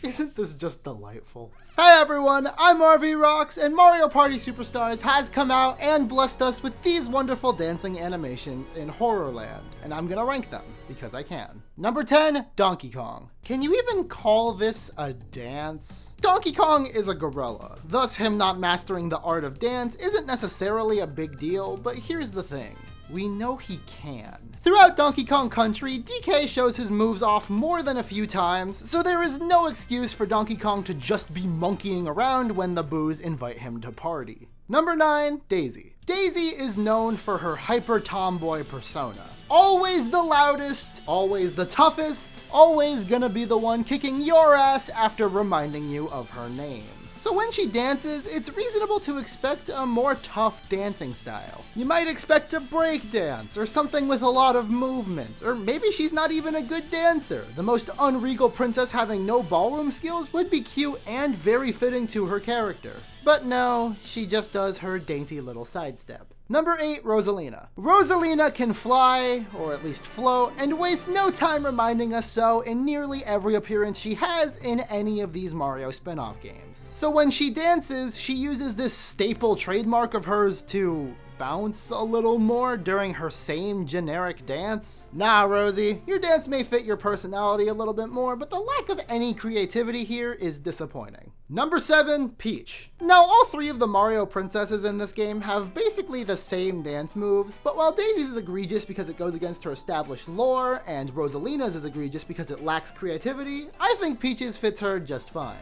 Isn't this just delightful? Hey everyone, I'm RV Rocks, and Mario Party Superstars has come out and blessed us with these wonderful dancing animations in Horrorland, and I'm gonna rank them, because I can. Number 10, Donkey Kong. Can you even call this a dance? Donkey Kong is a gorilla, thus him not mastering the art of dance isn't necessarily a big deal, but here's the thing. We know he can. Throughout Donkey Kong Country, DK shows his moves off more than a few times, so there is no excuse for Donkey Kong to just be monkeying around when the boos invite him to party. Number 9, Daisy. Daisy is known for her hyper tomboy persona. Always the loudest, always the toughest, always gonna be the one kicking your ass after reminding you of her name. So when she dances, it's reasonable to expect a more tough dancing style. You might expect a break dance, or something with a lot of movement, or maybe she's not even a good dancer. The most unregal princess having no ballroom skills would be cute and very fitting to her character. But no, she just does her dainty little sidestep. Number 8, Rosalina. Rosalina can fly, or at least float, and wastes no time reminding us so in nearly every appearance she has in any of these Mario spin-off games. So when she dances, she uses this staple trademark of hers to bounce a little more during her same generic dance? Nah, Rosie, your dance may fit your personality a little bit more, but the lack of any creativity here is disappointing. Number 7, Peach. Now, all three of the Mario princesses in this game have basically the same dance moves, but while Daisy's is egregious because it goes against her established lore, and Rosalina's is egregious because it lacks creativity, I think Peach's fits her just fine.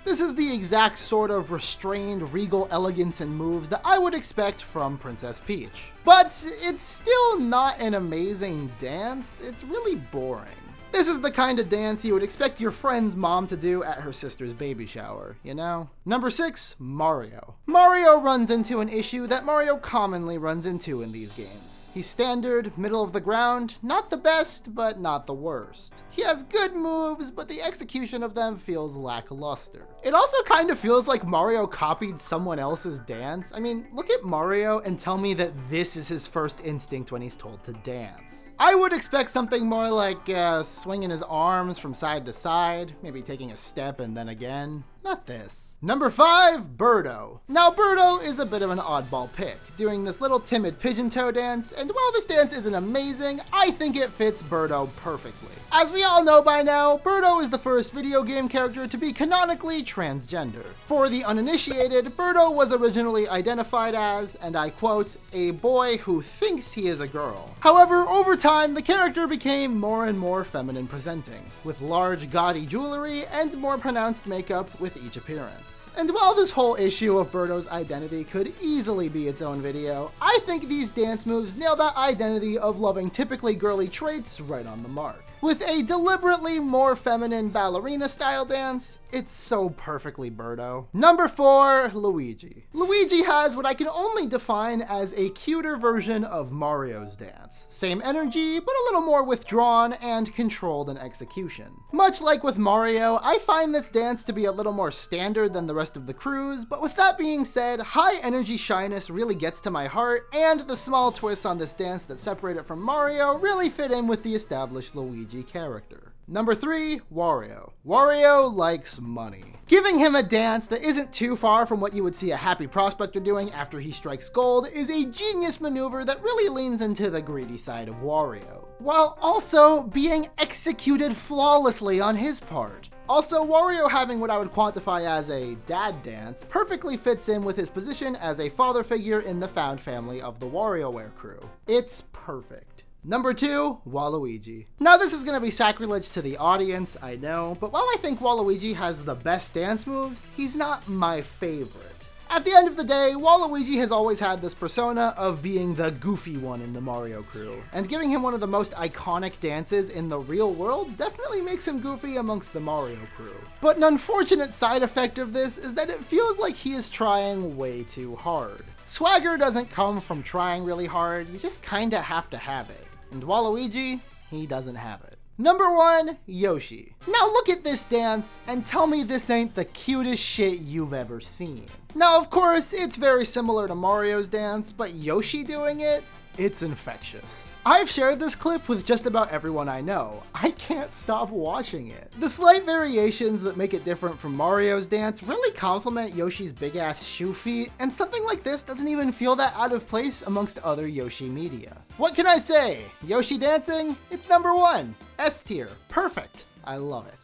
This is the exact sort of restrained, regal elegance and moves that I would expect from Princess Peach. But it's still not an amazing dance, it's really boring. This is the kind of dance you would expect your friend's mom to do at her sister's baby shower, you know? Number 6, Mario. Mario runs into an issue that Mario commonly runs into in these games. He's standard, middle of the ground, not the best, but not the worst. He has good moves, but the execution of them feels lackluster. It also kind of feels like Mario copied someone else's dance. I mean, look at Mario and tell me that this is his first instinct when he's told to dance. I would expect something more like swinging his arms from side to side, maybe taking a step and then again. Not this. Number 5, Birdo. Now, Birdo is a bit of an oddball pick, doing this little timid pigeon toe dance, and while this dance isn't amazing, I think it fits Birdo perfectly. As we all know by now, Birdo is the first video game character to be canonically transgender. For the uninitiated, Birdo was originally identified as, and I quote, a boy who thinks he is a girl. However, over time, the character became more and more feminine presenting, with large gaudy jewelry and more pronounced makeup with each appearance. And while this whole issue of Birdo's identity could easily be its own video, I think these dance moves nail that identity of loving typically girly traits right on the mark. With a deliberately more feminine ballerina-style dance, it's so perfectly Birdo. Number 4, Luigi. Luigi has what I can only define as a cuter version of Mario's dance. Same energy, but a little more withdrawn and controlled in execution. Much like with Mario, I find this dance to be a little more standard than the rest of the crews, but with that being said, high energy shyness really gets to my heart, and the small twists on this dance that separate it from Mario really fit in with the established Luigi character. Number 3, Wario. Wario likes money. Giving him a dance that isn't too far from what you would see a happy prospector doing after he strikes gold is a genius maneuver that really leans into the greedy side of Wario, while also being executed flawlessly on his part. Also, Wario having what I would quantify as a dad dance perfectly fits in with his position as a father figure in the found family of the WarioWare crew. It's perfect. Number 2, Waluigi. Now this is going to be sacrilege to the audience, I know, but while I think Waluigi has the best dance moves, he's not my favorite. At the end of the day, Waluigi has always had this persona of being the goofy one in the Mario crew, and giving him one of the most iconic dances in the real world definitely makes him goofy amongst the Mario crew. But an unfortunate side effect of this is that it feels like he is trying way too hard. Swagger doesn't come from trying really hard, you just kinda have to have it. And Waluigi, he doesn't have it. Number 1, Yoshi. Now look at this dance and tell me this ain't the cutest shit you've ever seen. Now of course, it's very similar to Mario's dance, but Yoshi doing it, It's infectious. I've shared this clip with just about everyone I know. I can't stop watching it. The slight variations that make it different from Mario's dance really complement Yoshi's big ass shoe feet, and something like this doesn't even feel that out of place amongst other Yoshi media. What can I say? Yoshi dancing? It's #1. S tier. Perfect. I love it.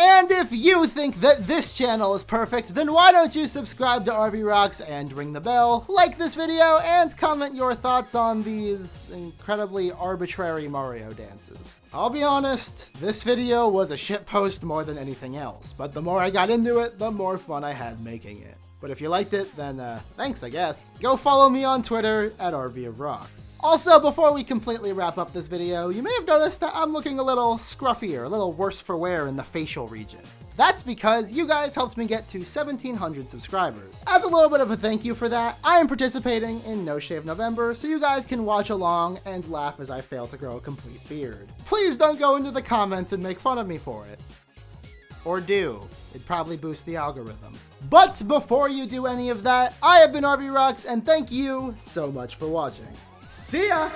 And if you think that this channel is perfect, then why don't you subscribe to RV Rocks and ring the bell, like this video, and comment your thoughts on these incredibly arbitrary Mario dances. I'll be honest, this video was a shitpost more than anything else, but the more I got into it, the more fun I had making it. But if you liked it, then thanks, I guess. Go follow me on Twitter at RV of Rocks. Also, before we completely wrap up this video, you may have noticed that I'm looking a little scruffier, a little worse for wear in the facial region. That's because you guys helped me get to 1,700 subscribers. As a little bit of a thank you for that, I am participating in No Shave November, so you guys can watch along and laugh as I fail to grow a complete beard. Please don't go into the comments and make fun of me for it. Or do. It'd probably boost the algorithm. But before you do any of that, I have been RV Rocks, and thank you so much for watching. See ya!